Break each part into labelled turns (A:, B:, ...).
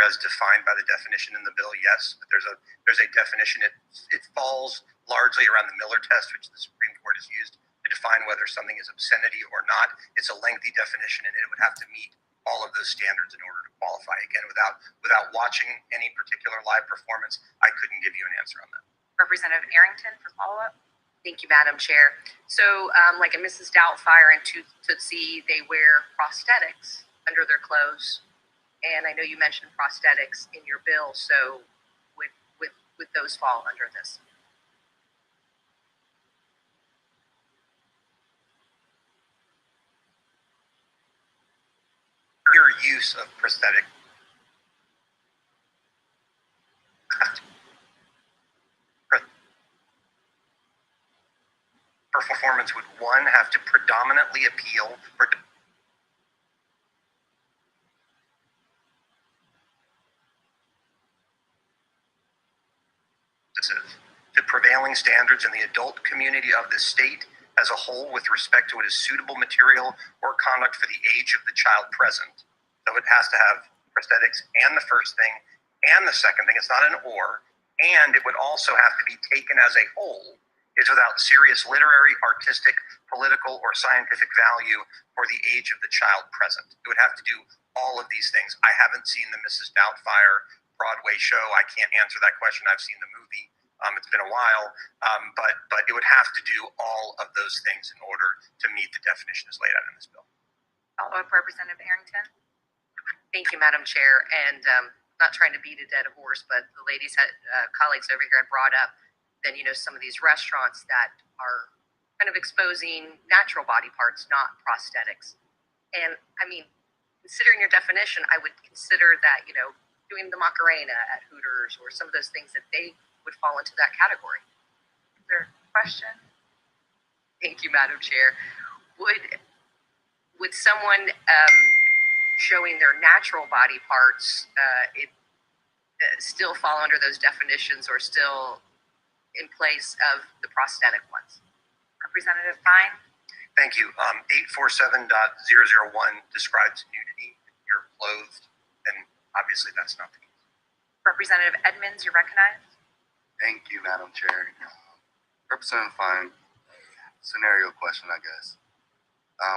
A: as defined by the definition in the bill, yes. But there's a definition. It falls largely around the Miller test, which the Supreme Court has used to define whether something is obscenity or not. It's a lengthy definition, and it would have to meet all of those standards in order to qualify. Again, without watching any particular live performance, I couldn't give you an answer on that.
B: Representative Arrington for follow-up. Thank you, Madam Chair. So, like in Mrs. Doubtfire and Tootsie, they wear prosthetics under their clothes, and I know you mentioned prosthetics in your bill. So, would those fall under this?
A: Your use of prosthetic performance would one have to predominantly appeal to prevailing standards in the adult community of the state as a whole with respect to what is suitable material or conduct for the age of the child present. So it has to have prosthetics and the first thing and the second thing. It's not an or. And it would also have to be taken as a whole. Is without serious literary, artistic, political, or scientific value for the age of the child present. It would have to do all of these things. I haven't seen the Mrs. Doubtfire Broadway show. I can't answer that question. I've seen the movie. It's been a while, but it would have to do all of those things in order to meet the definition as laid out in this bill.
B: Follow-up, Representative Arrington. Thank you, Madam Chair. And not trying to beat a dead horse, but the ladies, colleagues over here had brought up then, some of these restaurants that are kind of exposing natural body parts, not prosthetics. And I mean, considering your definition, I would consider that, doing the Macarena at Hooters or some of those things that they would fall into that category. Is there a question? Thank you, Madam Chair. Would someone showing their natural body parts still fall under those definitions or still in place of the prosthetic ones? Representative Fine.
A: Thank you. 847.001 describes nudity. You're clothed, and obviously that's not the case.
B: Representative Edmonds, you're recognized.
C: Thank you, Madam Chair. Representative Fine, scenario question, I guess.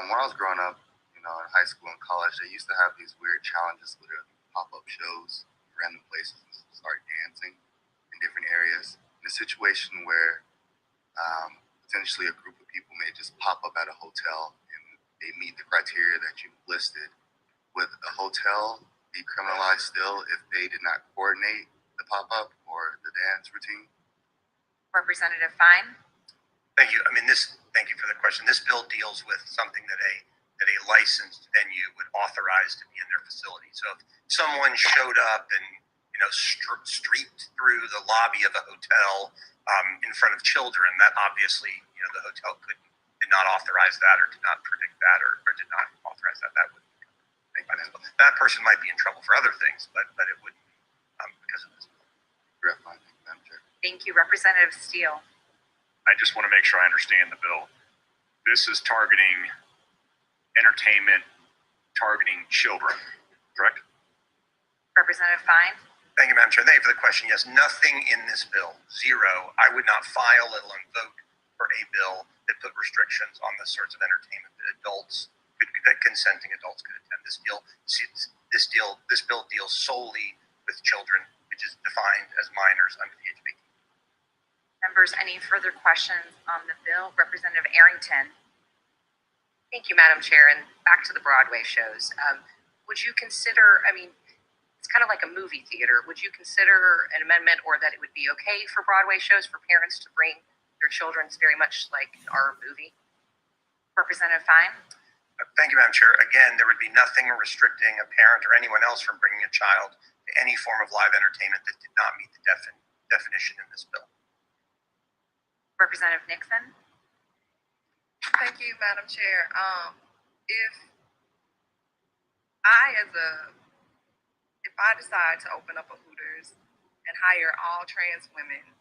C: When I was growing up, in high school and college, they used to have these weird challenges where pop-up shows, random places, and start dancing in different areas. A situation where potentially a group of people may just pop up at a hotel and they meet the criteria that you've listed. Would a hotel be criminalized still if they did not coordinate the pop-up or the dance routine?
B: Representative Fine.
A: Thank you. Thank you for the question. This bill deals with something that a licensed venue would authorize to be in their facility. So if someone showed up and streaked through the lobby of a hotel in front of children, that obviously, the hotel did not authorize that or did not predict that or did not authorize that. That would that person might be in trouble for other things, but it wouldn't because of this.
B: Thank you, Representative Steele.
D: I just want to make sure I understand the bill. This is targeting entertainment, targeting children, correct?
B: Representative Fine.
A: Thank you, Madam Chair. Thank you for the question. Yes, nothing in this bill, zero. I would not file, let alone vote for a bill that put restrictions on the sorts of entertainment that consenting adults could attend. This bill deals solely with children, which is defined as minors under the age of 18.
B: Members, any further questions on the bill? Representative Arrington. Thank you, Madam Chair. And back to the Broadway shows. Would you consider, it's kind of like a movie theater. Would you consider an amendment or that it would be okay for Broadway shows for parents to bring their children, very much like our movie? Representative Fine.
A: Thank you, Madam Chair. Again, there would be nothing restricting a parent or anyone else from bringing a child to any form of live entertainment that did not meet the definition in this bill.
B: Representative Nixon.
E: Thank you, Madam Chair. If I decide to open up a Hooters and hire all trans women,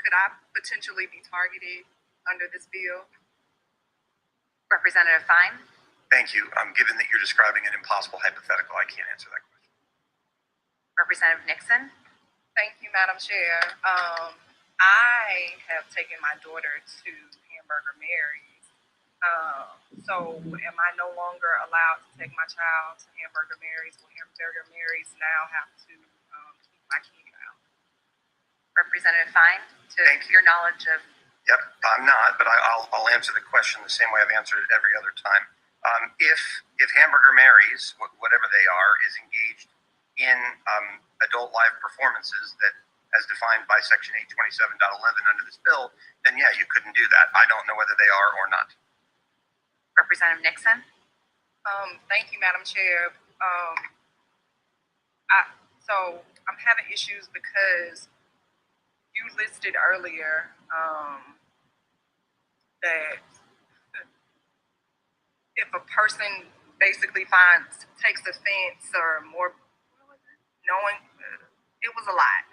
E: could I potentially be targeted under this bill?
B: Representative Fine.
A: Thank you. Given that you're describing an impossible hypothetical, I can't answer that question.
B: Representative Nixon.
E: Thank you, Madam Chair. I have taken my daughter to Hamburger Mary's. So am I no longer allowed to take my child to Hamburger Mary's? Will Hamburger Mary's now have to keep my kid out?
B: Representative Fine, to
A: Thank you.
B: your knowledge of.
A: Yep, I'm not, but I'll answer the question the same way I've answered it every other time. If Hamburger Mary's, whatever they are, is engaged in adult live performances that, as defined by Section 827.11 under this bill, then yeah, you couldn't do that. I don't know whether they are or not.
B: Representative Nixon.
E: Thank you, Madam Chair. So I'm having issues because you listed earlier that if a person basically takes offense or more, knowing it was a lot.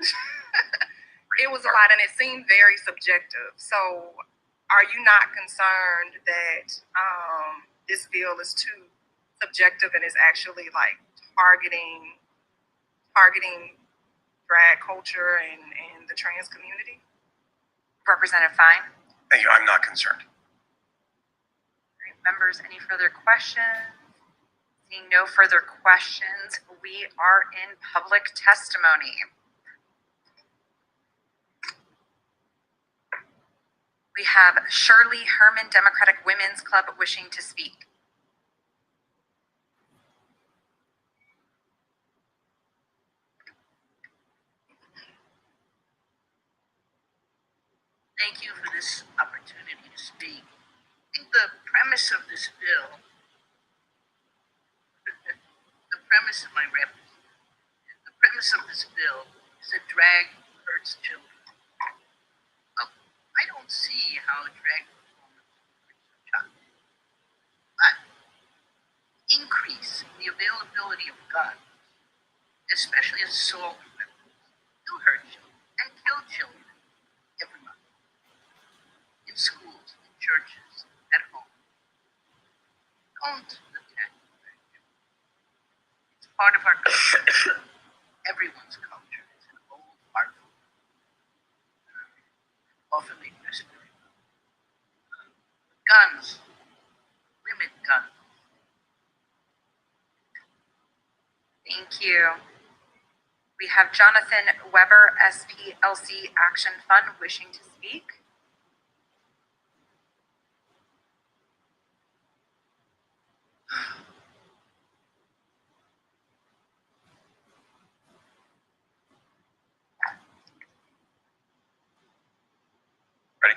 E: It was a lot, and it seemed very subjective. So, are you not concerned that this bill is too subjective and is actually like targeting drag culture and the trans community?
B: Representative Fine.
A: Thank you. I'm not concerned.
B: Great. Members, any further questions? Seeing no further questions, we are in public testimony. We have Shirley Herman, Democratic Women's Club, wishing to speak.
F: Thank you for this opportunity to speak. I think the premise of this bill, the premise of this bill is that drag hurts children. I don't see how a drag performance hurts a child. But increase in the availability of guns, especially assault weapons, do hurt children and kill children every month. In schools, in churches, at home. Don't attack drag children. It's part of our culture. Everyone's culture is an old art form. Often they dress very well. Guns, limit guns.
B: Thank you. We have Jonathan Weber, SPLC Action Fund, wishing to speak.
G: Ready?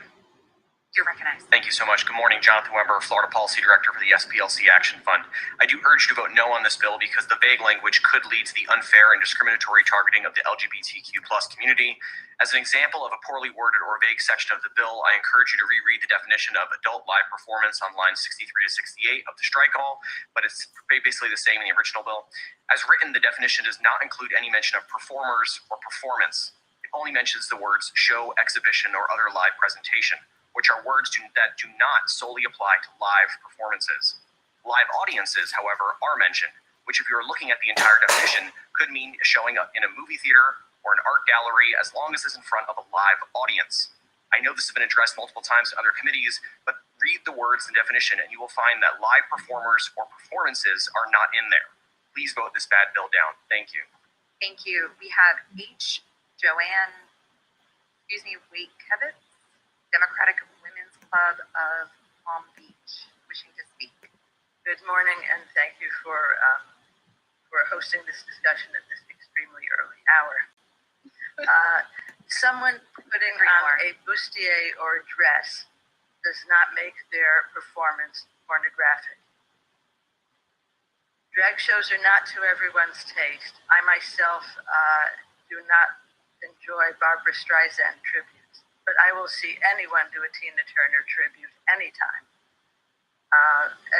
B: You're recognized.
G: Thank you so much. Good morning, Jonathan Weber, Florida Policy Director for the SPLC Action Fund. I do urge you to vote no on this bill because the vague language could lead to the unfair and discriminatory targeting of the LGBTQ+ community. As an example of a poorly worded or vague section of the bill, I encourage you to reread the definition of adult live performance on lines 63 to 68 of the strike all, but it's basically the same in the original bill. As written, the definition does not include any mention of performers or performance. It only mentions the words show, exhibition, or other live presentation, which are words that do not solely apply to live performances. Live audiences, however, are mentioned, which if you are looking at the entire definition, could mean showing up in a movie theater or an art gallery as long as it's in front of a live audience. I know this has been addressed multiple times in other committees, but read the words and definition and you will find that live performers or performances are not in there. Please vote this bad bill down. Thank you.
B: Thank you. We have Wakehavitz, Democratic Women's Club of Palm Beach, wishing to speak.
F: Good morning, and thank you for hosting this discussion at this extremely early hour. Someone putting on a bustier or a dress does not make their performance pornographic. Drag shows are not to everyone's taste. I myself do not enjoy Barbra Streisand tributes, but I will see anyone do a Tina Turner tribute anytime.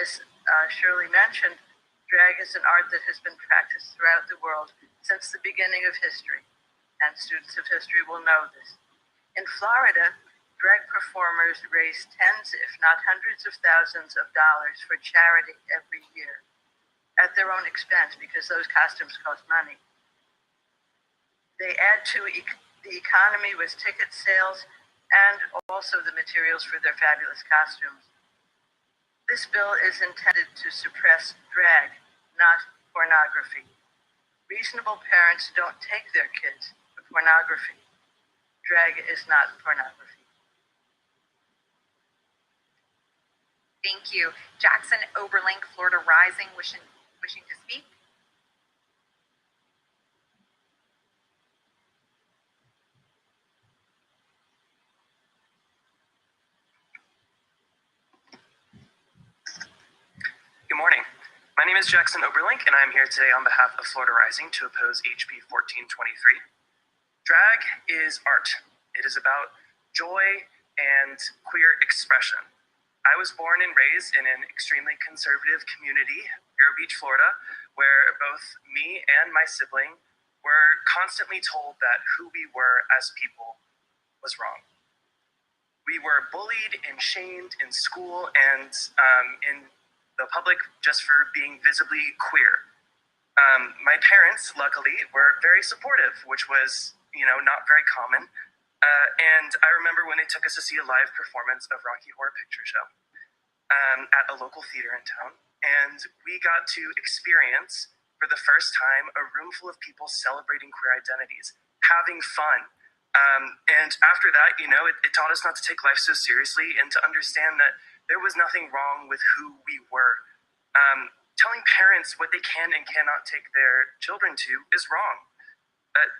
F: As Shirley mentioned, drag is an art that has been practiced throughout the world since the beginning of history, and students of history will know this. In Florida, drag performers raise tens, if not hundreds of thousands of dollars for charity every year at their own expense because those costumes cost money. They add to the economy with ticket sales and also the materials for their fabulous costumes. This bill is intended to suppress drag, not pornography. Reasonable parents don't take their kids to pornography. Drag is not pornography.
B: Thank you. Jackson Oberlink, Florida Rising, wishing to speak.
H: Good morning. My name is Jackson Oberlink, and I'm here today on behalf of Florida Rising to oppose HB 1423. Drag is art. It is about joy and queer expression. I was born and raised in an extremely conservative community, Vero Beach, Florida, where both me and my sibling were constantly told that who we were as people was wrong. We were bullied and shamed in school and in the public just for being visibly queer. My parents, luckily, were very supportive, which was, not very common. And I remember when they took us to see a live performance of Rocky Horror Picture Show at a local theater in town. And we got to experience, for the first time, a room full of people celebrating queer identities, having fun. And after that, it taught us not to take life so seriously and to understand that there was nothing wrong with who we were. Telling parents what they can and cannot take their children to is wrong.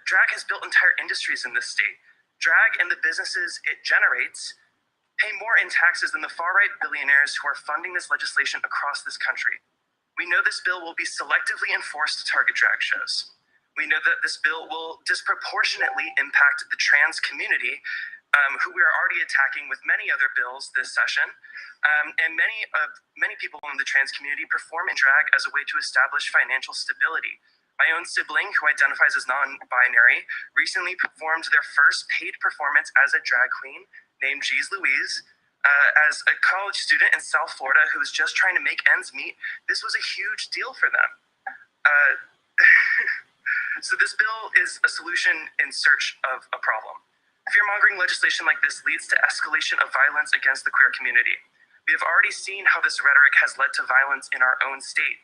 H: Drag has built entire industries in this state. Drag and the businesses it generates pay more in taxes than the far-right billionaires who are funding this legislation across this country. We know this bill will be selectively enforced to target drag shows. We know that this bill will disproportionately impact the trans community, who we are already attacking with many other bills this session. And many people in the trans community perform in drag as a way to establish financial stability. My own sibling, who identifies as non-binary, recently performed their first paid performance as a drag queen named Jeez Louise. As a college student in South Florida who was just trying to make ends meet, this was a huge deal for them. So this bill is a solution in search of a problem. Fear-mongering legislation like this leads to escalation of violence against the queer community. We have already seen how this rhetoric has led to violence in our own state.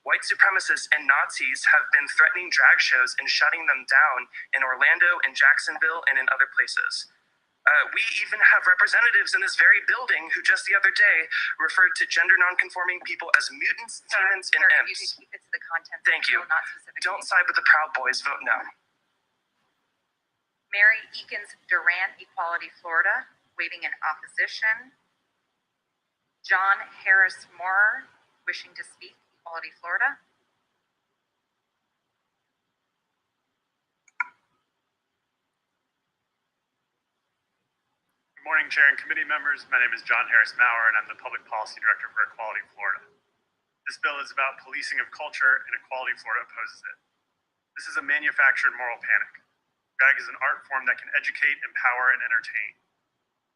H: White supremacists and Nazis have been threatening drag shows and shutting them down in Orlando and Jacksonville and in other places. We even have representatives in this very building who just the other day referred to gender non-conforming people as mutants, demons, and
B: You
H: imps.
B: can keep it to the content.
H: Thank you.
B: Not specific.
H: Don't side with the Proud Boys, vote no.
B: Mary Eakins Duran, Equality Florida, waving in opposition. John Harris Moore, wishing to speak, Equality Florida.
I: Good morning, Chair and committee members. My name is John Harris Maurer, and I'm the Public Policy Director for Equality Florida. This bill is about policing of culture, and Equality Florida opposes it. This is a manufactured moral panic. Drag is an art form that can educate, empower, and entertain.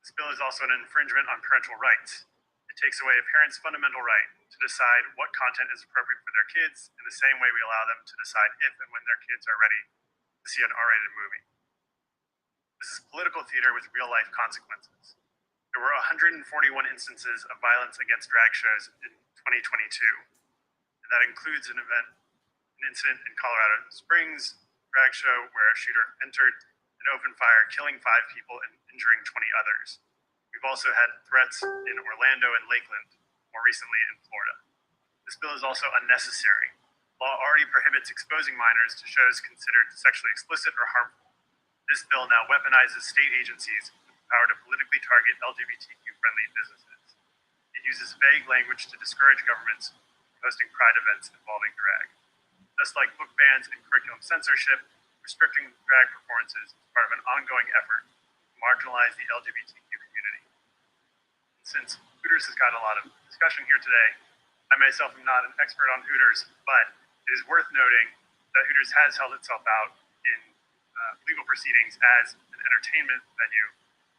I: This bill is also an infringement on parental rights. It takes away a parent's fundamental right to decide what content is appropriate for their kids in the same way we allow them to decide if and when their kids are ready to see an R-rated movie. This is political theater with real-life consequences. There were 141 instances of violence against drag shows in 2022, and that includes an incident in Colorado Springs drag show where a shooter entered and opened fire, killing 5 people and injuring 20 others. We've also had threats in Orlando and Lakeland, more recently in Florida. This bill is also unnecessary. Law already prohibits exposing minors to shows considered sexually explicit or harmful. This bill now weaponizes state agencies with the power to politically target LGBTQ-friendly businesses. It uses vague language to discourage governments from hosting pride events involving drag. Just like book bans and curriculum censorship, restricting drag performances is part of an ongoing effort to marginalize the LGBTQ community. And since Hooters has got a lot of discussion here today, I myself am not an expert on Hooters, but it is worth noting that Hooters has held itself out in legal proceedings as an entertainment venue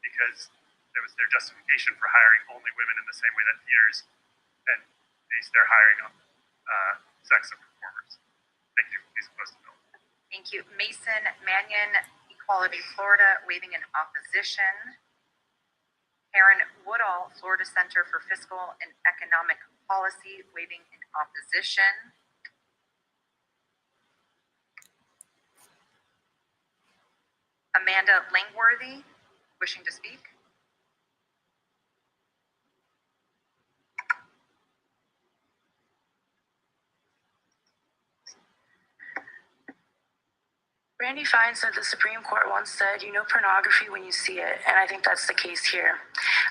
I: because there was their justification for hiring only women in the same way that theaters then base their hiring on sex of performers. Thank you. Please oppose the bill.
J: Thank you. Mason Mannion, Equality Florida, waiving in opposition. Aaron Woodall, Florida Center for Fiscal and Economic Policy, waiving in opposition. Amanda Langworthy, wishing to speak.
K: Randy Fine said the Supreme Court once said, you know pornography when you see it, and I think that's the case here.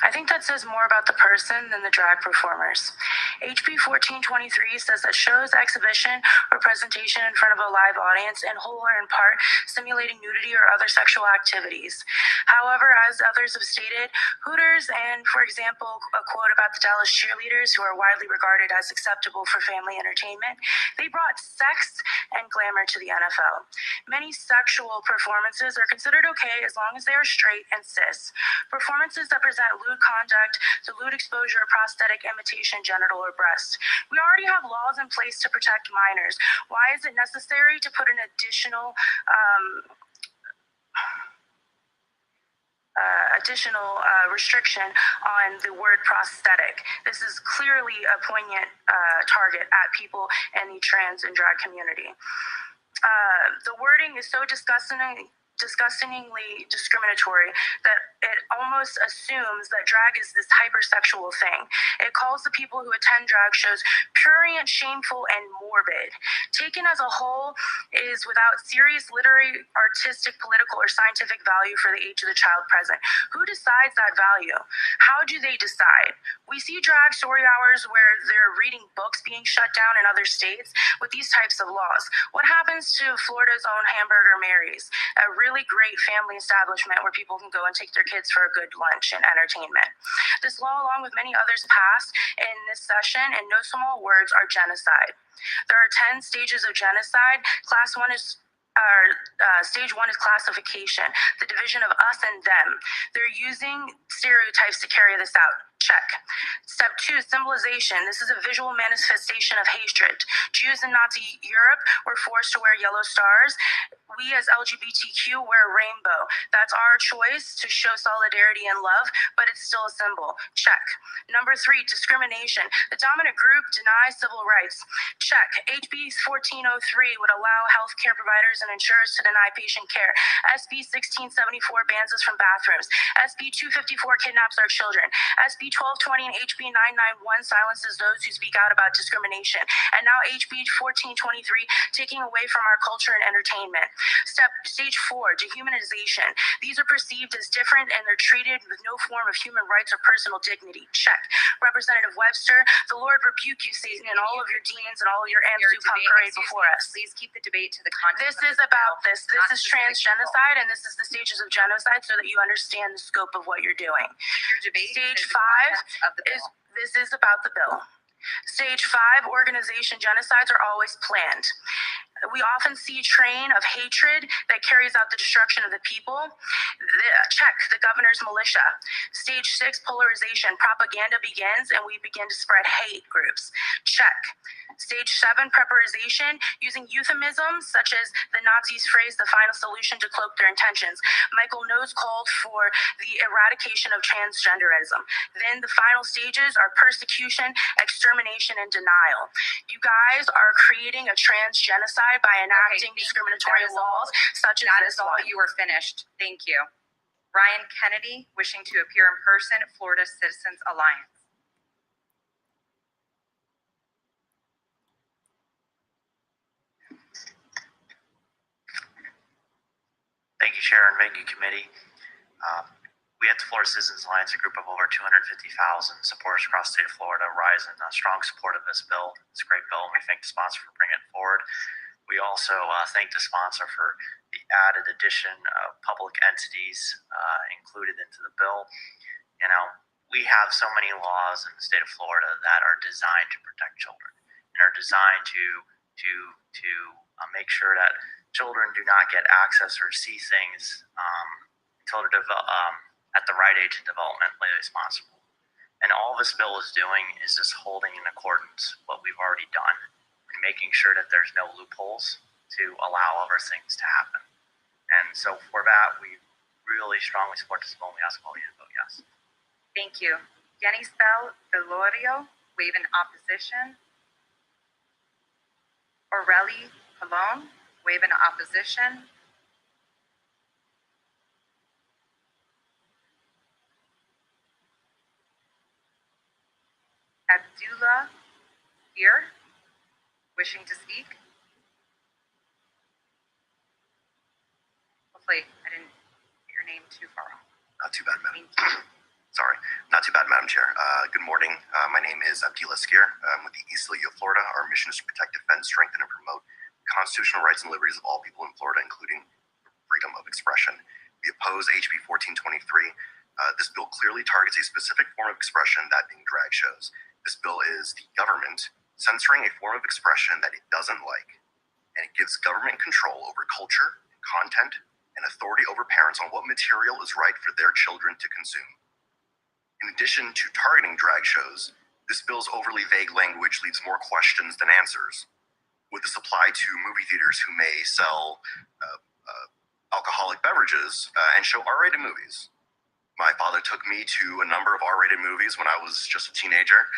K: I think that says more about the person than the drag performers. HB 1423 says that shows, exhibition, or presentation in front of a live audience, in whole or in part, simulating nudity or other sexual activities. However, as others have stated, Hooters and, for example, a quote about the Dallas cheerleaders, who are widely regarded as acceptable for family entertainment, they brought sex and glamour to the NFL. Many sexual performances are considered okay as long as they are straight and cis. Performances that present lewd conduct, to lewd exposure, prosthetic, imitation, genital, or breast. We already have laws in place to protect minors. Why is it necessary to put an additional restriction on the word prosthetic? This is clearly a poignant target at people in the trans and drag community. The wording is so disgustingly discriminatory that it almost assumes that drag is this hypersexual thing. It calls the people who attend drag shows prurient, shameful, and morbid. Taken as a whole, is without serious literary, artistic, political, or scientific value for the age of the child present. Who decides that value? How do they decide? We see drag story hours where they're reading books being shut down in other states with these types of laws. What happens to Florida's own Hamburger Mary's, a really great family establishment where people can go and take their kids for a good lunch and entertainment? This law, along with many others passed in this session, in no small words, are genocide. There are 10 stages of genocide. Stage one is classification, the division of us and them. They're using stereotypes to carry this out. Check. Step 2, symbolization. This is a visual manifestation of hatred. Jews in Nazi Europe were forced to wear yellow stars. We as LGBTQ wear a rainbow. That's our choice to show solidarity and love, but it's still a symbol. Check. Number 3, discrimination. The dominant group denies civil rights. Check. HB 1403 would allow healthcare providers and insurers to deny patient care. SB 1674 bans us from bathrooms. SB 254 kidnaps our children. SB 1220 and HB 991 silences those who speak out about discrimination. And now HB 1423 taking away from our culture and entertainment. Stage 4, dehumanization. These are perceived as different and they're treated with no form of human rights or personal dignity. Check. Representative Webster, the Lord rebuke you, Satan, and all of your demons and all of your imps who come parade before us.
J: Please keep the debate to the content.
K: This is about this. This is trans genocide, and this is the stages of genocide so that you understand the scope of what you're doing. Stage 5 is about the bill. Stage 5, organization genocides are always planned. We often see a train of hatred that carries out the destruction of the people. Check, the governor's militia. Stage 6, polarization. Propaganda begins and we begin to spread hate groups. Check. Stage 7, preparation, using euphemisms such as the Nazis' phrase, the final solution, to cloak their intentions. Michael Knowles called for the eradication of transgenderism. Then the final stages are persecution, extermination, and denial. You guys are creating a trans genocide by enacting discriminatory laws such as this one.
J: You are finished. Thank you. Ryan Kennedy, wishing to appear in person, Florida Citizens Alliance.
L: Thank you, Chair, and thank you, Committee. We at the Florida Citizens Alliance, a group of over 250,000 supporters across the state of Florida, rise in strong support of this bill. It's a great bill, and we thank the sponsor for bringing it forward. We also thank the sponsor for the added addition of public entities included into the bill. You know, we have so many laws in the state of Florida that are designed to protect children and are designed to make sure that children do not get access or see things until they're at the right age of developmentally responsible. And all this bill is doing is just holding in accordance what we've already done and making sure that there's no loopholes to allow all of our things to happen. And so for that, we really strongly support this bill, and we ask all of you to vote yes.
J: Thank you. Yenisbel Velorio, waive in opposition. Orelli Colon, waive in opposition. Abdullah Beer, wishing to speak. Hopefully, I didn't get your name too far off.
A: Not too bad, Madam.
J: Thank you.
A: Sorry, not too bad, Madam Chair. Good morning. My name is Abdullah Skier. I'm with the East League of Florida. Our mission is to protect, defend, strengthen, and promote constitutional rights and liberties of all people in Florida, including freedom of expression. We oppose HB 1423. This bill clearly targets a specific form of expression, that being drag shows. This bill is the government censoring a form of expression that it doesn't like, and it gives government control over culture, content, and authority over parents on what material is right for their children to consume. In addition to targeting drag shows, this bill's overly vague language leaves more questions than answers. Would this apply to movie theaters who may sell alcoholic beverages and show R-rated movies? My father took me to a number of R-rated movies when I was just a teenager.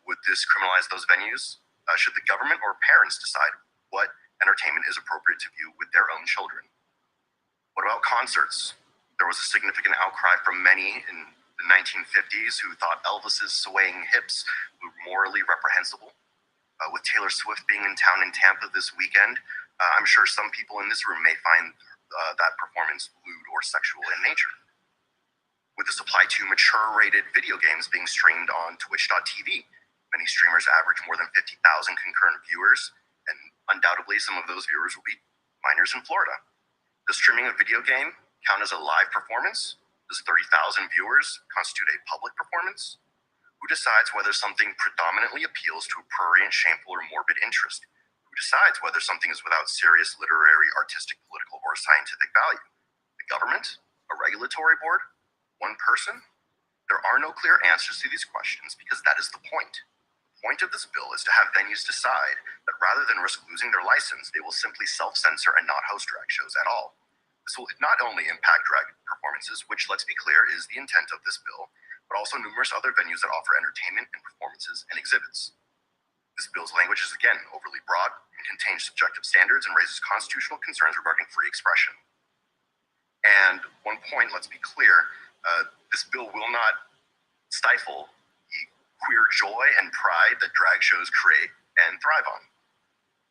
A: Would this criminalize those venues? Should the government or parents decide what entertainment is appropriate to view with their own children? What about concerts? There was a significant outcry from many in the 1950s who thought Elvis's swaying hips were morally reprehensible. With Taylor Swift being in town in Tampa this weekend, I'm sure some people in this room may find that performance lewd or sexual in nature. Would this apply to mature-rated video games being streamed on Twitch.tv? Many streamers average more than 50,000 concurrent viewers, and undoubtedly some of those viewers will be minors in Florida. Does streaming a video game count as a live performance? Does 30,000 viewers constitute a public performance? Who decides whether something predominantly appeals to a prurient, shameful, or morbid interest? Who decides whether something is without serious literary, artistic, political, or scientific value? The government? A regulatory board? One person? There are no clear answers to these questions because that is the point. The point of this bill is to have venues decide that rather than risk losing their license, they will simply self-censor and not host drag shows at all. This will not only impact drag performances, which, let's be clear, is the intent of this bill, but also numerous other venues that offer entertainment and performances and exhibits. This bill's language is, again, overly broad and contains subjective standards and raises constitutional concerns regarding free expression. And one point, let's be clear, this bill will not stifle the queer joy and pride that drag shows create and thrive on.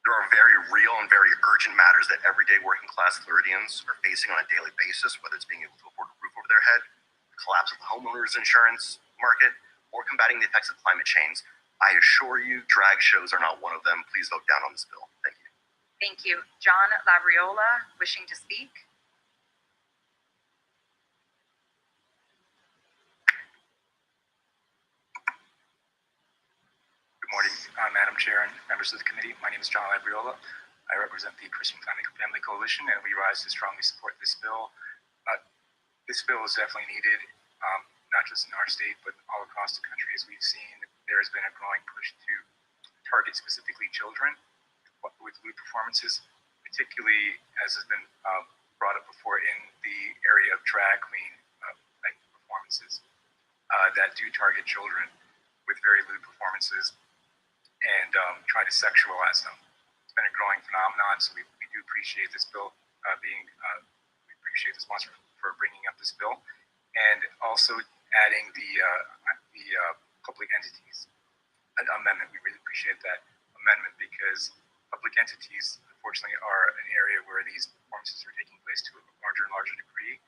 A: There are very real and very urgent matters that everyday working class Floridians are facing on a daily basis, whether it's being able to afford a roof over their head, the collapse of the homeowners insurance market, or combating the effects of climate change. I assure you, drag shows are not one of them. Please vote down on this bill. Thank you.
J: Thank you. John Labriola, wishing to speak.
M: Good morning, Madam Chair and members of the committee. My name is John Labriola. I represent the Christian Family Coalition, and we rise to strongly support this bill. This bill is definitely needed, not just in our state, but all across the country. As we've seen, there has been a growing push to target specifically children with lewd performances, particularly as has been brought up before in the area of drag queen like performances that do target children with very lewd performances and try to sexualize them. It's been a growing phenomenon, so we do appreciate this bill we appreciate the sponsor for bringing up this bill, and also adding the public entities amendment. We really appreciate that amendment because public entities, unfortunately, are an area where these performances are taking place to a larger and larger degree.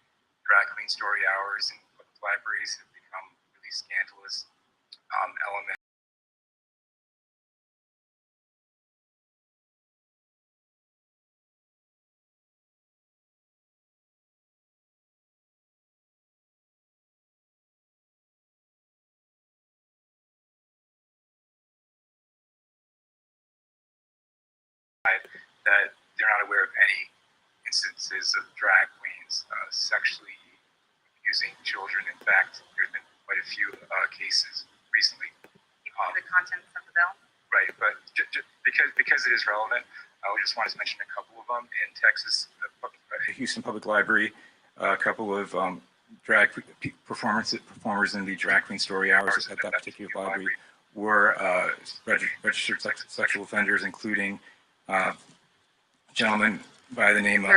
M: Drag queen story hours in public libraries have become really scandalous element. That they're not aware of any instances of drag queens sexually abusing children. In fact, there's been quite a few cases recently.
J: The contents of the bill.
M: Right, but because it is relevant, I just wanted to mention a couple of them. In Texas, the Houston Public Library, a couple of drag performers in the drag queen story hours at that particular library were registered sexual offenders, including a gentleman by the name of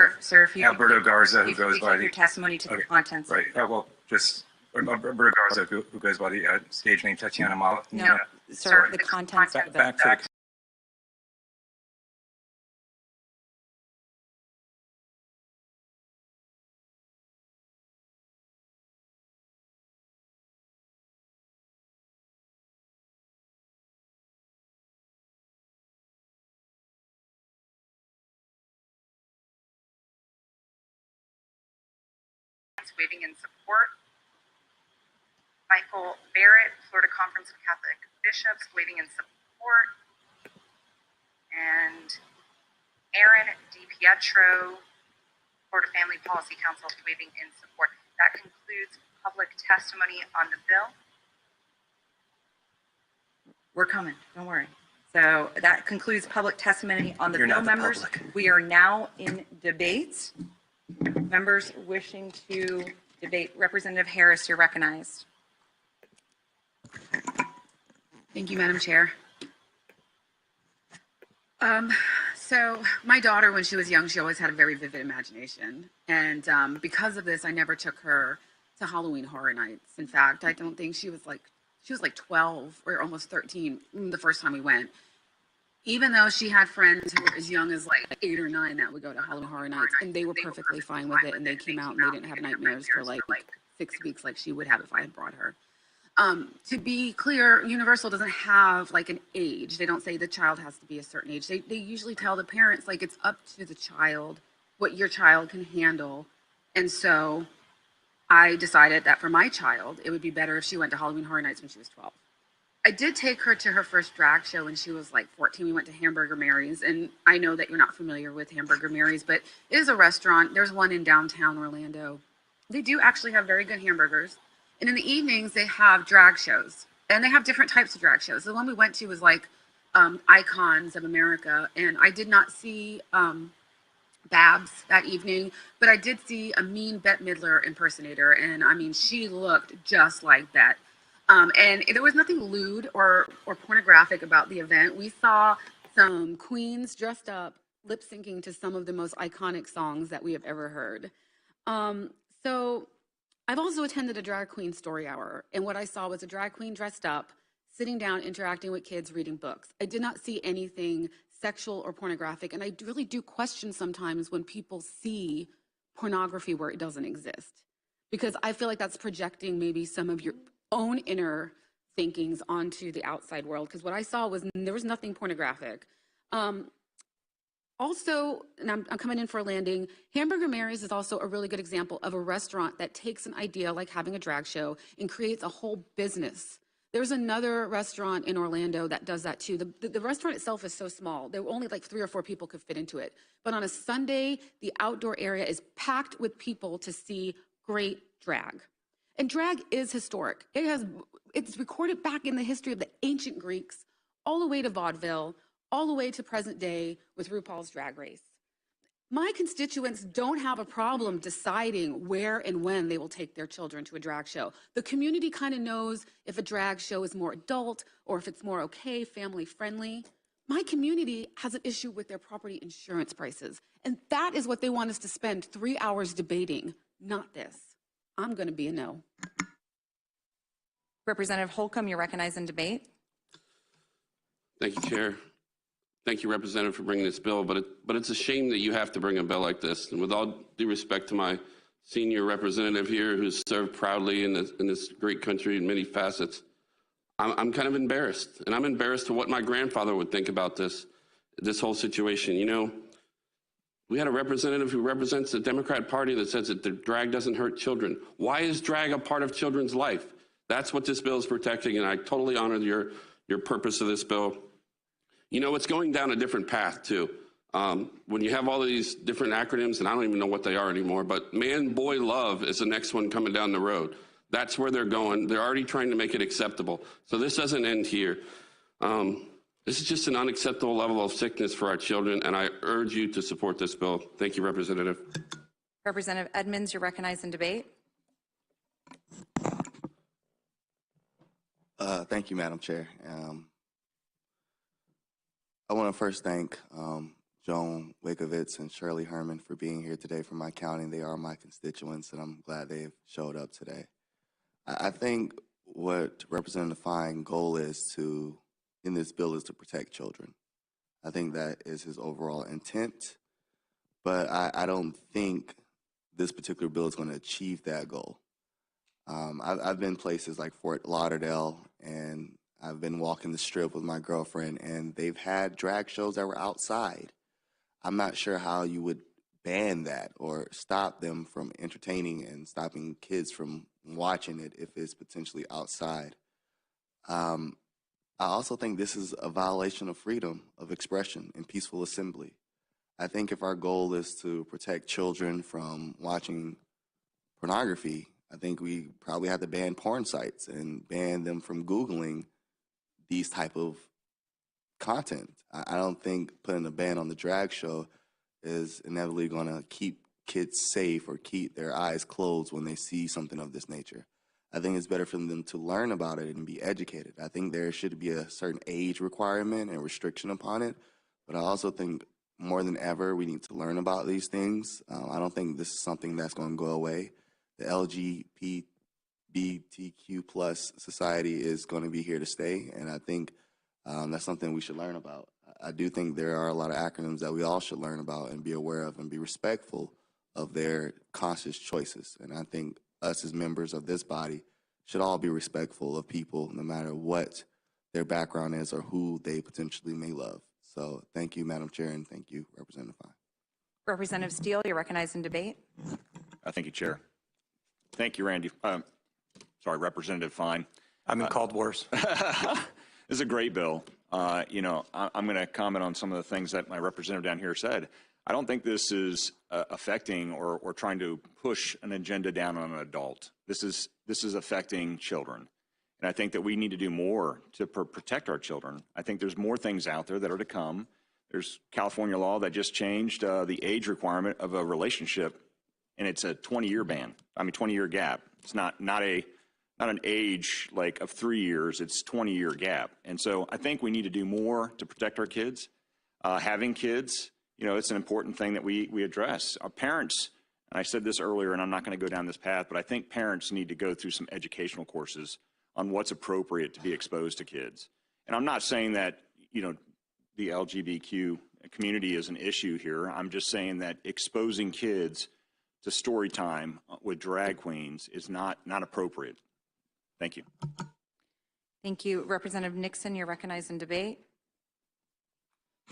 M: Alberto Garza, who goes by the
J: testimony to the contents.
M: Right. Well, just Alberto Garza, who goes by the stage name Tatiana Mala.
J: No, sir, the contents of the
M: back to the
J: waving in support. Michael Barrett, Florida Conference of Catholic Bishops, waving in support. And Aaron DiPietro, Florida Family Policy Council, waving in support. That concludes public testimony on the bill. We're coming, don't worry. So that concludes public testimony on the bill, members. We are now in debate. Members wishing to debate. Representative Harris, you're recognized.
N: Thank you, Madam Chair. So my daughter, when she was young, she always had a very vivid imagination. And because of this, I never took her to Halloween Horror Nights. In fact, I don't think she was like 12 or almost 13 the first time we went. Even though she had friends who were as young as like 8 or 9 that would go to Halloween Horror Nights, and they were perfectly fine with it, and they came out and they didn't have nightmares for like 6 weeks like she would have if I had brought her. To be clear, Universal doesn't have like an age. They don't say the child has to be a certain age. They usually tell the parents like it's up to the child what your child can handle. And so I decided that for my child, it would be better if she went to Halloween Horror Nights when she was 12. I did take her to her first drag show when she was like 14. We went to Hamburger Mary's, and I know that you're not familiar with Hamburger Mary's, but it is a restaurant. There's one in downtown Orlando. They do actually have very good hamburgers. And in the evenings, they have drag shows, and they have different types of drag shows. The one we went to was like Icons of America, and I did not see Babs that evening, but I did see a mean Bette Midler impersonator, and I mean, she looked just like Bette. And there was nothing lewd or pornographic about the event. We saw some queens dressed up, lip syncing to some of the most iconic songs that we have ever heard. So I've also attended a drag queen story hour, and what I saw was a drag queen dressed up, sitting down, interacting with kids, reading books. I did not see anything sexual or pornographic, and I really do question sometimes when people see pornography where it doesn't exist, because I feel like that's projecting maybe some of your own inner thinkings onto the outside world, because what I saw was there was nothing pornographic. Also, and I'm coming in for a landing, Hamburger Mary's is also a really good example of a restaurant that takes an idea like having a drag show and creates a whole business. There's another restaurant in Orlando that does that too. The restaurant itself is so small. There were only like 3 or 4 people could fit into it. But on a Sunday, the outdoor area is packed with people to see great drag. And drag is historic. It's recorded back in the history of the ancient Greeks, all the way to vaudeville, all the way to present day with RuPaul's Drag Race. My constituents don't have a problem deciding where and when they will take their children to a drag show. The community kind of knows if a drag show is more adult or if it's more okay, family friendly. My community has an issue with their property insurance prices, and that is what they want us to spend 3 hours debating, not this. I'm going to be a no.
J: Representative Holcomb, you're recognized in debate.
O: Thank you, Chair. Thank you, Representative, for bringing this bill, but it's a shame that you have to bring a bill like this. And with all due respect to my senior representative here who's served proudly in this great country in many facets, I'm kind of embarrassed. And I'm embarrassed to what my grandfather would think about this whole situation. You know, we had a representative who represents the Democrat Party that says that the drag doesn't hurt children. Why is drag a part of children's life? That's what this bill is protecting, and I totally honor your purpose of this bill. You know, it's going down a different path, too. When you have all of these different acronyms, and I don't even know what they are anymore, but man, boy, love is the next one coming down the road. That's where they're going. They're already trying to make it acceptable. So this doesn't end here. This is just an unacceptable level of sickness for our children, and I urge you to support this bill. Thank you, Representative.
J: Representative Edmonds, you're recognized in debate.
C: Thank you, Madam Chair. I want to first thank Joan Wakovitz and Shirley Herman for being here today from my county. They are my constituents, and I'm glad they've showed up today. I think what Representative Fine's goal is in this bill is to protect children. I think that is his overall intent, but I don't think this particular bill is going to achieve that goal. I've been places like Fort Lauderdale, and I've been walking the strip with my girlfriend, and they've had drag shows that were outside. I'm not sure how you would ban that or stop them from entertaining and stopping kids from watching it if it's potentially outside. I also think this is a violation of freedom of expression and peaceful assembly. I think if our goal is to protect children from watching pornography, I think we probably have to ban porn sites and ban them from Googling these type of content. I don't think putting a ban on the drag show is inevitably going to keep kids safe or keep their eyes closed when they see something of this nature. I think it's better for them to learn about it and be educated. I think there should be a certain age requirement and restriction upon it, but I also think more than ever we need to learn about these things. I don't think this is something that's going to go away. The LGBTQ plus society is going to be here to stay, and I think that's something we should learn about. I do think there are a lot of acronyms that we all should learn about and be aware of and be respectful of their conscious choices. And I think us as members of this body should all be respectful of people no matter what their background is or who they potentially may love. So thank you, Madam Chair, and thank you, Representative Fine.
J: Representative Steele, you're recognized in debate.
D: Thank you, Chair. Thank you, Randy. Sorry, Representative Fine.
P: I'm in called wars.
D: This is a great bill. I'm going to comment on some of the things that my representative down here said. I don't think this is affecting or trying to push an agenda down on an adult. This is affecting children. And I think that we need to do more to protect our children. I think there's more things out there that are to come. There's California law that just changed the age requirement of a relationship, and it's a 20-year ban. 20-year gap. It's not an age like of 3 years. It's 20-year gap. And so I think we need to do more to protect our kids. Having kids, it's an important thing that we address. Our parents, and I said this earlier, and I'm not going to go down this path, but I think parents need to go through some educational courses on what's appropriate to be exposed to kids. And I'm not saying that, the LGBTQ community is an issue here. I'm just saying that exposing kids to story time with drag queens is not appropriate. Thank you.
J: Thank you. Representative Nixon, you're recognized in debate.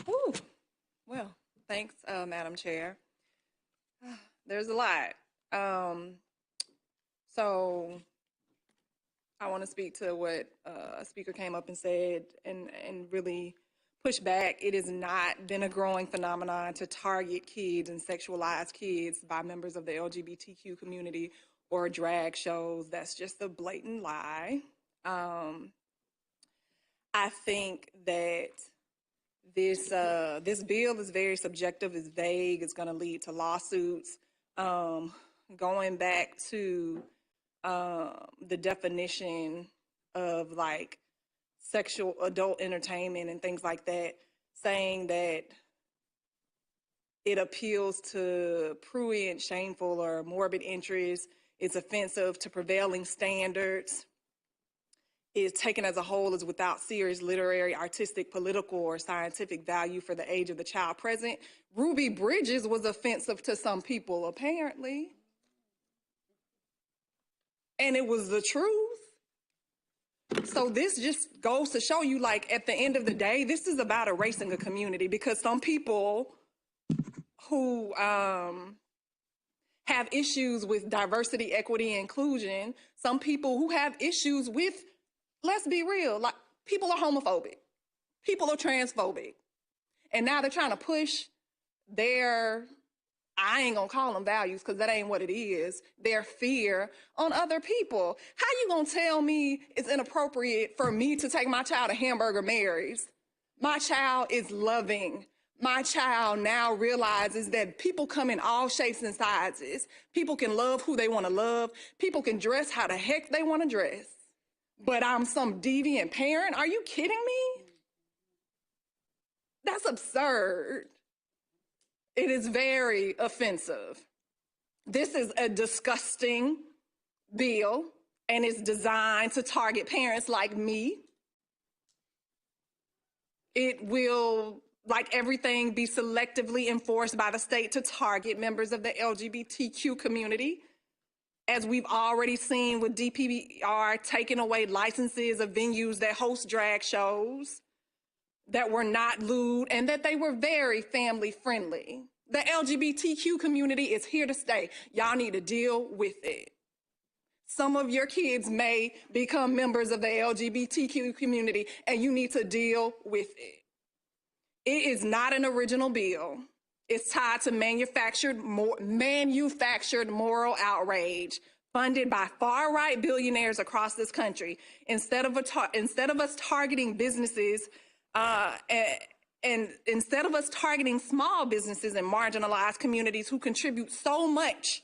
E: Woo. Well, thanks, Madam Chair. There's a lot. So I want to speak to what a speaker came up and said and really push back. It has not been a growing phenomenon to target kids and sexualize kids by members of the LGBTQ community or drag shows. That's just a blatant lie. I think that this bill is very subjective, it's vague, it's going to lead to lawsuits. Going back to the definition of like sexual adult entertainment and things like that, saying that it appeals to prurient, shameful, or morbid interests, it's offensive to prevailing standards, is taken as a whole as without serious literary, artistic, political, or scientific value for the age of the child present. Ruby Bridges was offensive to some people, apparently. And it was the truth. So this just goes to show you, like, at the end of the day, this is about erasing a community, because some people who have issues with diversity, equity, and inclusion, some people who have issues with, let's be real, like, people are homophobic, people are transphobic, and now they're trying to push their, I ain't gonna call them values because that ain't what it is, their fear on other people. How you gonna tell me it's inappropriate for me to take my child to Hamburger Mary's? My child is loving. My child now realizes that people come in all shapes and sizes. People can love who they want to love. People can dress how the heck they want to dress. But I'm some deviant parent? Are you kidding me? That's absurd. It is very offensive. This is a disgusting bill, and it's designed to target parents like me. It will, like everything, be selectively enforced by the state to target members of the LGBTQ community. As we've already seen with DPR taking away licenses of venues that host drag shows that were not lewd and that they were very family friendly. The LGBTQ community is here to stay. Y'all need to deal with it. Some of your kids may become members of the LGBTQ community, and you need to deal with it. It is not an original bill. It's tied to manufactured moral outrage funded by far-right billionaires across this country. Instead of us targeting businesses, and instead of us targeting small businesses and marginalized communities who contribute so much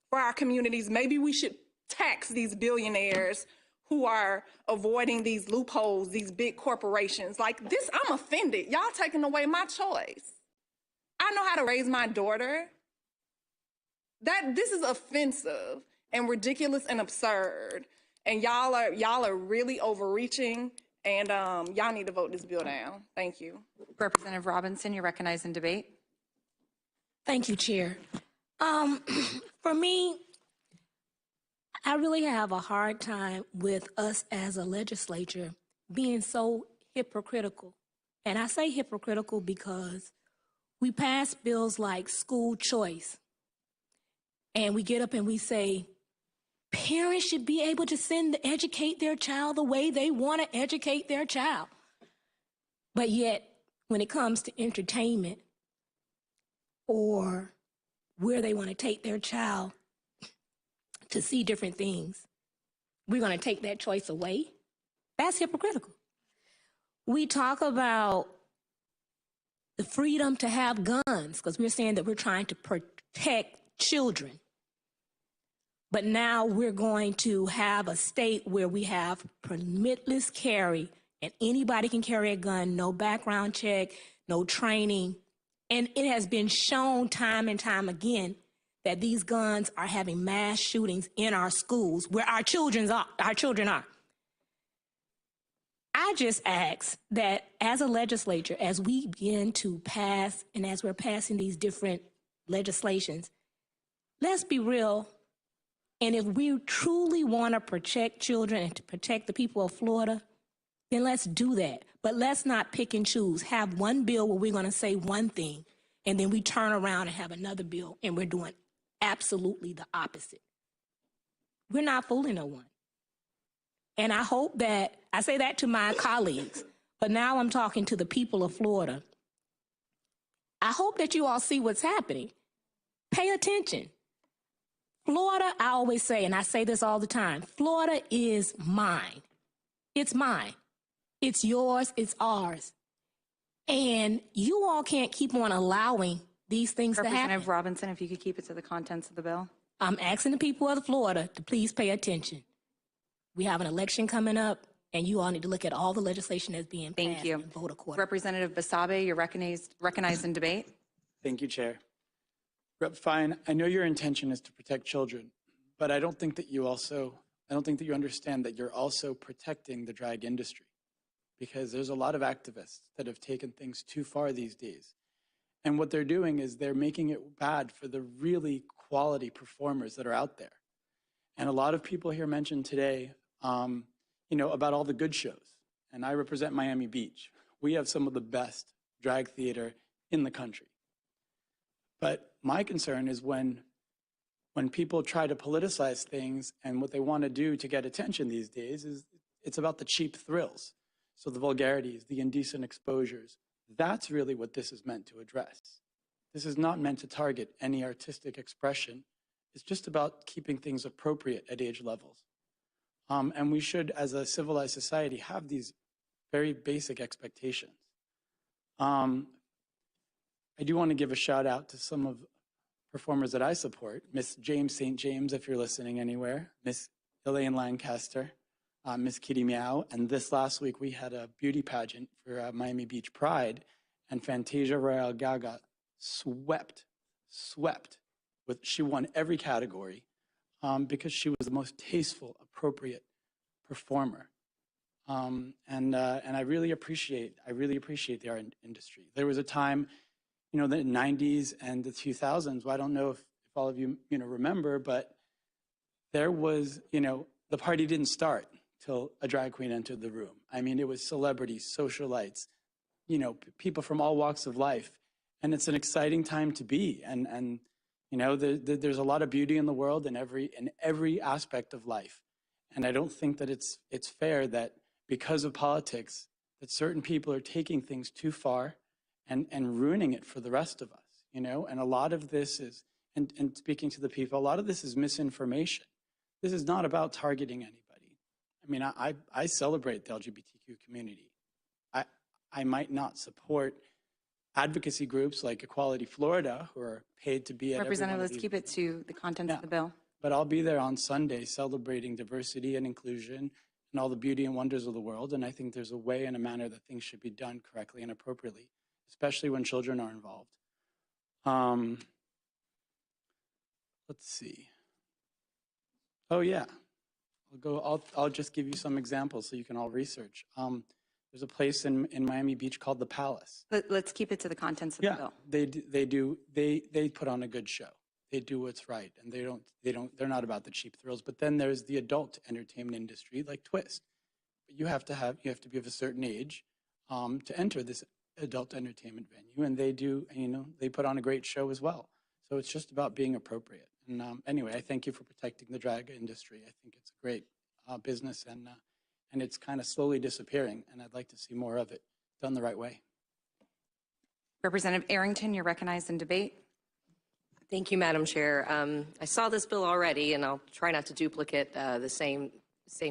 E: for our communities, maybe we should tax these billionaires who are avoiding these loopholes, these big corporations. Like this, I'm offended. Y'all taking away my choice. I know how to raise my daughter. This is offensive and ridiculous and absurd. And y'all are really overreaching, and y'all need to vote this bill down. Thank you.
J: Representative Robinson, you're recognized in debate.
P: Thank you, Chair. For me, I really have a hard time with us as a legislature being so hypocritical. And I say hypocritical because we pass bills like school choice, and we get up and we say, parents should be able to educate their child the way they want to educate their child. But yet, when it comes to entertainment or where they want to take their child to see different things, we're going to take that choice away. That's hypocritical. We talk about the freedom to have guns because we're saying that we're trying to protect children. But now we're going to have a state where we have permitless carry, and anybody can carry a gun, no background check, no training. And it has been shown time and time again that these guns are having mass shootings in our schools where our children are. I just ask that as a legislature, as we begin to pass and as we're passing these different legislations, let's be real. And if we truly want to protect children and to protect the people of Florida, then let's do that. But let's not pick and choose. Have one bill where we're going to say one thing, and then we turn around and have another bill, and we're doing absolutely the opposite. We're not fooling no one. And I hope that, I say that to my colleagues, but now I'm talking to the people of Florida. I hope that you all see what's happening. Pay attention. Florida, I always say, and I say this all the time, Florida is mine. It's mine. It's yours. It's ours. And you all can't keep on allowing these things to happen.
J: Representative Robinson, if you could keep it to the contents of the bill.
P: I'm asking the people of Florida to please pay attention. We have an election coming up, and you all need to look at all the legislation that's being passed and vote accordingly.
J: Representative Basabe, you're recognized in debate.
Q: Thank you, Chair. Rep. Fine, I know your intention is to protect children, but I don't think that you understand that you're also protecting the drag industry, because there's a lot of activists that have taken things too far these days. And what they're doing is they're making it bad for the really quality performers that are out there. And a lot of people here mentioned today, about all the good shows. And I represent Miami Beach. We have some of the best drag theater in the country. But my concern is when people try to politicize things, and what they want to do to get attention these days is it's about the cheap thrills. So the vulgarities, the indecent exposures, that's really what this is meant to address. This is not meant to target any artistic expression. It's just about keeping things appropriate at age levels. And we should, as a civilized society, have these very basic expectations. I do want to give a shout out to some of performers that I support. Miss James St. James, if you're listening anywhere, Miss Elaine Lancaster, Miss Kitty Meow, and this last week we had a beauty pageant for Miami Beach Pride, and Fantasia Royale Gaga swept. She won every category because she was the most tasteful, appropriate performer. And I really appreciate the art industry. There was a time, the 90s and the 2000s. Well, I don't know if all of you, remember, but there was, the party didn't start till a drag queen entered the room. I mean, it was celebrities, socialites, people from all walks of life. And it's an exciting time to be. And there's a lot of beauty in the world in every aspect of life. And I don't think that it's fair that because of politics, that certain people are taking things too far and ruining it for the rest of us, And a lot of this is, and speaking to the people, a lot of this is misinformation. This is not about targeting anybody. I mean, I celebrate the LGBTQ community. I might not support advocacy groups like Equality Florida, who are paid to be at
R: Representative, let's keep it to the contents of the bill.
Q: But I'll be there on Sunday celebrating diversity and inclusion and all the beauty and wonders of the world. And I think there's a way and a manner that things should be done correctly and appropriately, especially when children are involved. Let's see. Oh yeah, I'll just give you some examples so you can all research. There's a place in Miami Beach called the Palace.
R: Let's keep it to the contents of the bill.
Q: They put on a good show. They do what's right, and they're not about the cheap thrills. But then there's the adult entertainment industry like Twist. But you have to be of a certain age to enter this adult entertainment venue, and they put on a great show as well. So it's just about being appropriate. And anyway, I thank you for protecting the drag industry. I think it's a great business, and it's kind of slowly disappearing, and I'd like to see more of it done the right way.
R: Representative Arrington, you're recognized in debate.
B: Thank you, Madam Chair. I saw this bill already, and I'll try not to duplicate the same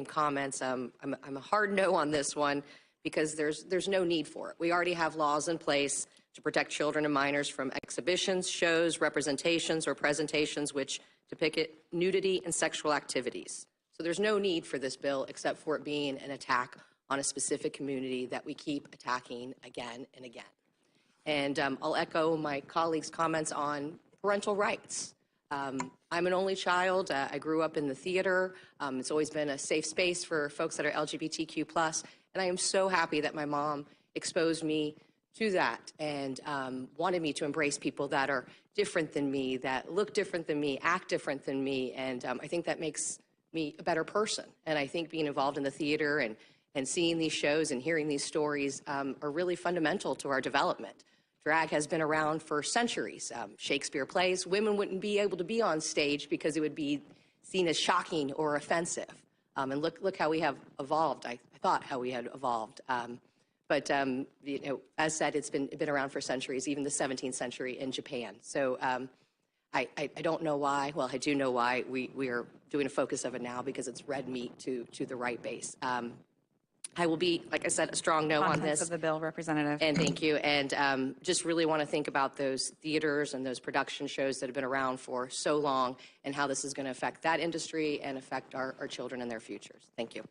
B: comments. I'm a hard no on this one because there's no need for it. We already have laws in place to protect children and minors from exhibitions, shows, representations, or presentations which depict nudity and sexual activities. So there's no need for this bill except for it being an attack on a specific community that we keep attacking again and again. And I'll echo my colleagues' comments on parental rights. I'm an only child. I grew up in the theater. It's always been a safe space for folks that are LGBTQ+. And I am so happy that my mom exposed me to that and wanted me to embrace people that are different than me, that look different than me, act different than me. And I think that makes me a better person. And I think being involved in the theater and seeing these shows and hearing these stories are really fundamental to our development. Drag has been around for centuries. Shakespeare plays, women wouldn't be able to be on stage because it would be seen as shocking or offensive. And look how we have evolved. I thought how we had evolved. But as said, it's been around for centuries, even the 17th century in Japan. So I don't know why. Well, I do know why we are doing a focus of it now, because it's red meat to the right base. I will be, like I said, a strong no on this.
R: Contents of the bill, Representative.
B: And thank you. And just really want to think about those theaters and those production shows that have been around for so long and how this is going to affect that industry and affect our children and their futures. Thank you.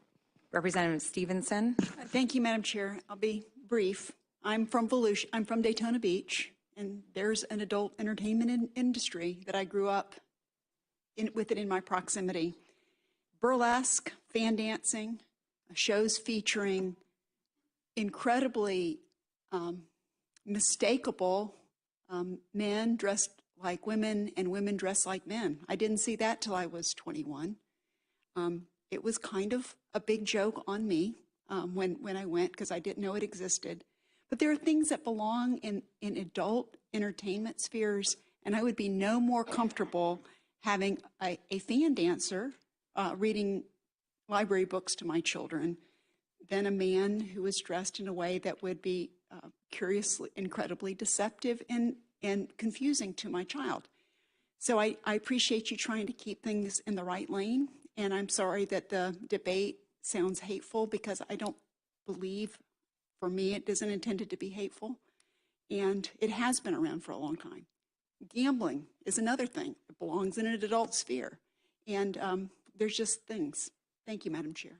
R: Representative Stevenson.
S: Thank you, Madam Chair. I'll be brief. I'm from Daytona Beach, and there's an adult entertainment industry that I grew up with it in my proximity. Burlesque, fan dancing, shows featuring incredibly mistakable men dressed like women and women dressed like men. I didn't see that till I was 21. It was kind of a big joke on me when I went, because I didn't know it existed. But there are things that belong in adult entertainment spheres, and I would be no more comfortable having a fan dancer reading library books to my children than a man who is dressed in a way that would be curiously, incredibly deceptive and confusing to my child. So I appreciate you trying to keep things in the right lane, and I'm sorry that the debate sounds hateful, because I don't believe, for me, it isn't intended to be hateful. and it has been around for a long time. Gambling is another thing. It belongs in an adult sphere. And there's just things. Thank you, Madam Chair.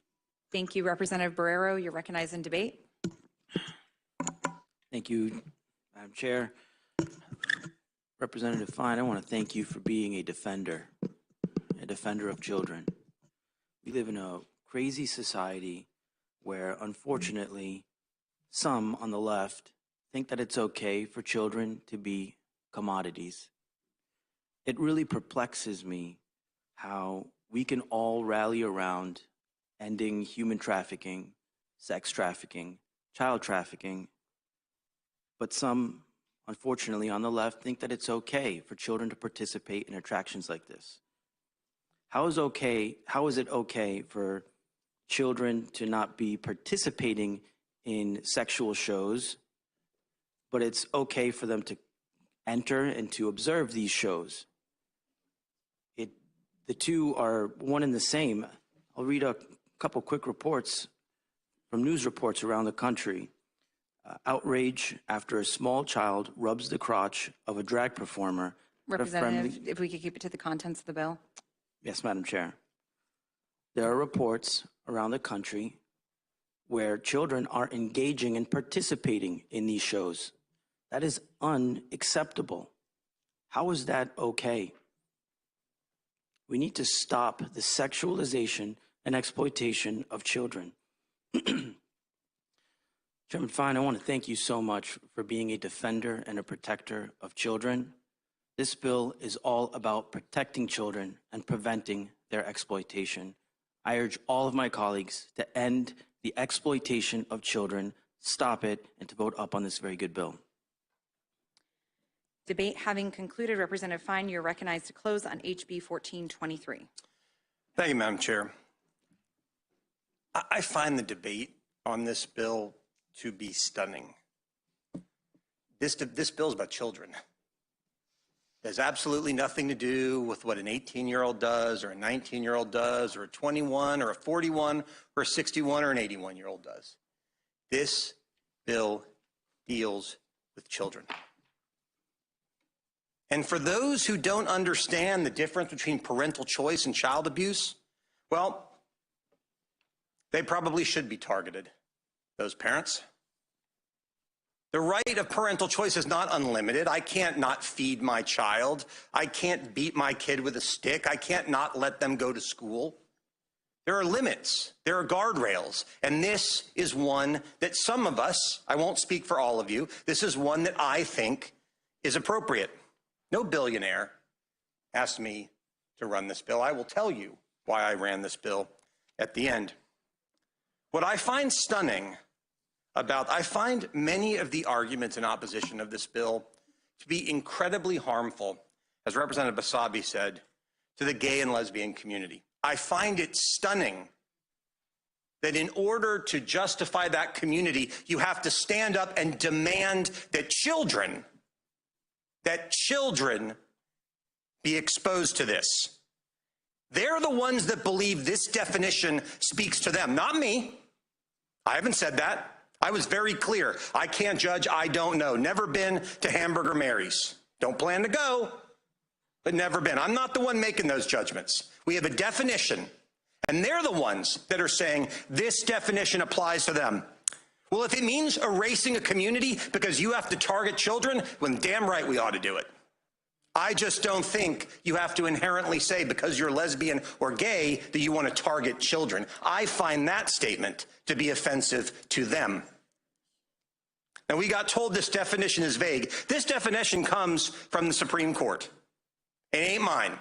R: Thank you, Representative Barrero. You're recognized in debate.
T: Thank you, Madam Chair. Representative Fine, I want to thank you for being a defender of children. We live in a crazy society where, unfortunately, some on the left think that it's okay for children to be commodities. It really perplexes me how we can all rally around ending human trafficking, sex trafficking, child trafficking, but some, unfortunately, on the left think that it's okay for children to participate in attractions like this. How is it okay for children to not be participating in sexual shows, but it's okay for them to enter and to observe these shows? The two are one and the same. I'll read a couple quick reports from news reports around the country. Outrage after a small child rubs the crotch of a drag performer.
R: Representative, if we could keep it to the contents of the bill.
T: Yes, Madam Chair. There are reports around the country where children are engaging and participating in these shows. That is unacceptable. How is that okay? We need to stop the sexualization and exploitation of children. Chairman Fine, I want to thank you so much for being a defender and a protector of children. This bill is all about protecting children and preventing their exploitation. I urge all of my colleagues to end the exploitation of children, stop it, and to vote up on this very good bill.
R: Debate having concluded, Representative Fine, you're recognized to close on HB 1423.
A: Thank you, Madam Chair. I find the debate on this bill to be stunning. This bill is about children. It has absolutely nothing to do with what an 18-year-old does or a 19-year-old does or a 21 or a 41 or a 61 or an 81-year-old does. This bill deals with children. And for those who don't understand the difference between parental choice and child abuse, well, they probably should be targeted, those parents. The right of parental choice is not unlimited. I can't not feed my child. I can't beat my kid with a stick. I can't not let them go to school. There are limits. There are guardrails. And this is one that some of us, I won't speak for all of you, this is one that I think is appropriate. No billionaire asked me to run this bill. I will tell you why I ran this bill at the end. What I find stunning I find many of the arguments in opposition of this bill to be incredibly harmful, as Representative Basabi said, to the gay and lesbian community. I find it stunning that in order to justify that community, you have to stand up and demand that children be exposed to this. They're the ones that believe this definition speaks to them, not me. I haven't said that. I was very clear. I can't judge. I don't know. Never been to Hamburger Mary's. Don't plan to go, but never been. I'm not the one making those judgments. We have a definition, and they're the ones that are saying this definition applies to them. Well, if it means erasing a community because you have to target children, well, damn right we ought to do it. I just don't think you have to inherently say because you're lesbian or gay that you want to target children. I find that statement to be offensive to them. And we got told this definition is vague. This definition comes from the Supreme Court. It ain't mine.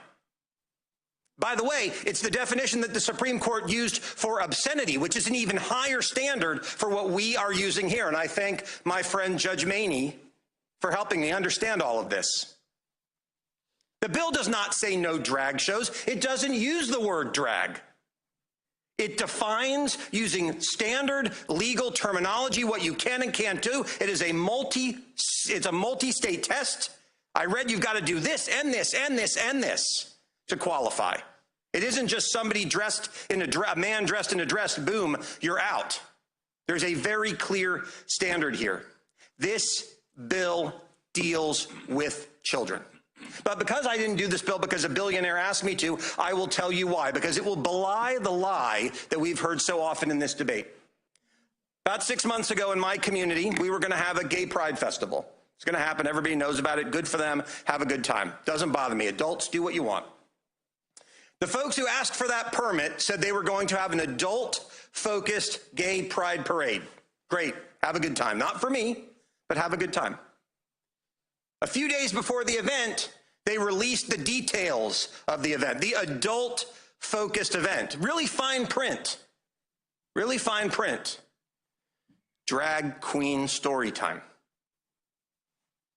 A: By the way, it's the definition that the Supreme Court used for obscenity, which is an even higher standard for what we are using here. And I thank my friend Judge Maney for helping me understand all of this. The bill does not say no drag shows. It doesn't use the word drag. It defines, using standard legal terminology, what you can and can't do. It is it's a multi-state test. I read you've got to do this and this and this and this to qualify. It isn't just somebody dressed in a man dressed in a dress, boom, you're out. There's a very clear standard here. This bill deals with children. But because I didn't do this bill because a billionaire asked me to, I will tell you why, because it will belie the lie that we've heard so often in this debate. About 6 months ago in my community, we were going to have a gay pride festival. It's going to happen. Everybody knows about it. Good for them. Have a good time. Doesn't bother me. Adults, do what you want. The folks who asked for that permit said they were going to have an adult-focused gay pride parade. Great. Have a good time. Not for me, but have a good time. A few days before the event, they released the details of the event, the adult-focused event. Really fine print. Really fine print. Drag queen story time.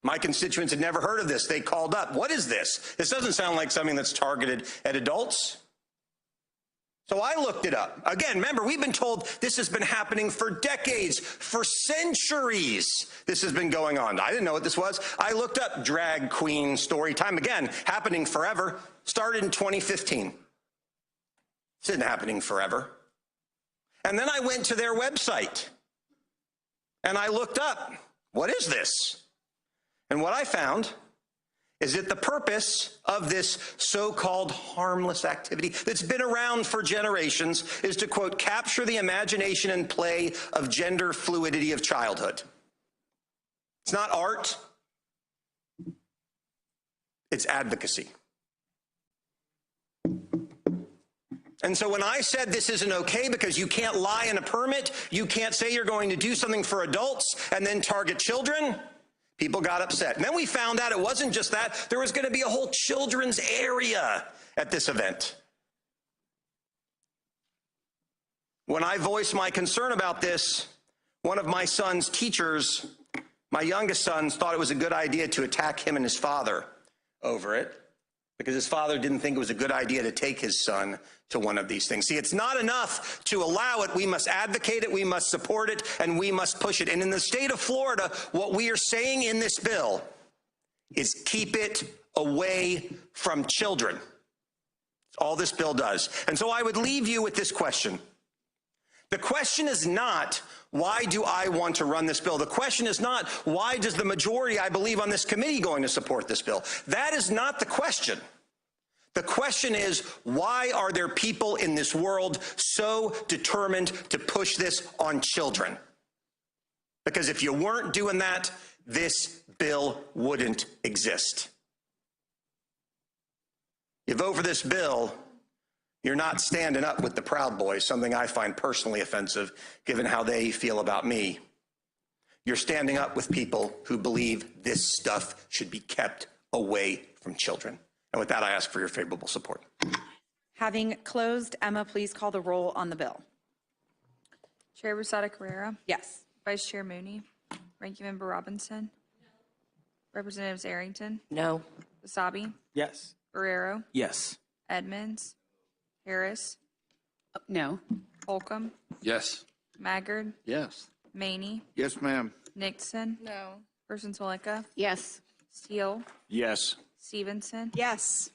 A: My constituents had never heard of this. They called up. What is this? This doesn't sound like something that's targeted at adults. So I looked it up. Again, remember, we've been told this has been happening for decades, for centuries. This has been going on. I didn't know what this was. I looked up drag queen story time. Again, happening forever. Started in 2015. This isn't happening forever. And then I went to their website and I looked up, what is this? And what I found is that the purpose of this so-called harmless activity that's been around for generations is to, quote, capture the imagination and play of gender fluidity of childhood. It's not art. It's advocacy. And so when I said this isn't okay because you can't lie in a permit, you can't say you're going to do something for adults and then target children, people got upset. And then we found out it wasn't just that. There was going to be a whole children's area at this event. When I voiced my concern about this, one of my son's teachers, my youngest son, thought it was a good idea to attack him and his father over it because his father didn't think it was a good idea to take his son to one of these things. See, it's not enough to allow it. We must advocate it, we must support it, and we must push it. And in the state of Florida, what we are saying in this bill is keep it away from children. That's all this bill does. And so I would leave you with this question. The question is not, why do I want to run this bill? The question is not, why does the majority, I believe, on this committee going to support this bill? That is not the question. The question is, why are there people in this world so determined to push this on children? Because if you weren't doing that, this bill wouldn't exist. You vote for this bill, you're not standing up with the Proud Boys, something I find personally offensive given how they feel about me. You're standing up with people who believe this stuff should be kept away from children. And with that, I ask for your favorable support.
R: Having closed, Emma, please call the roll on the bill.
U: Chair Rosada Carrera?
R: Yes.
U: Vice Chair Mooney? Ranking Member Robinson? Representatives Arrington?
B: No.
U: Wasabi?
T: Yes.
U: Barrero?
T: Yes.
U: Edmonds? Harris?
N: No.
U: Holcomb?
V: Yes.
U: Maggard?
V: Yes.
U: Maney?
V: Yes, ma'am.
U: Nixon?
E: No.
U: Person Swaleka?
N: Yes.
U: Steele?
D: Yes.
U: Stevenson?
S: Yes.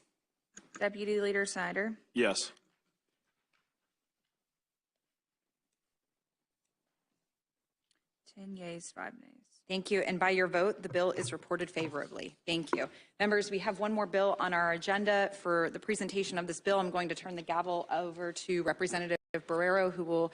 U: Deputy Leader Snyder?
D: Yes.
U: 10 yeas, 5 nays.
R: Thank you. And by your vote, the bill is reported favorably. Thank you. Members, we have one more bill on our agenda. For the presentation of this bill, I'm going to turn the gavel over to Representative Barrero, who will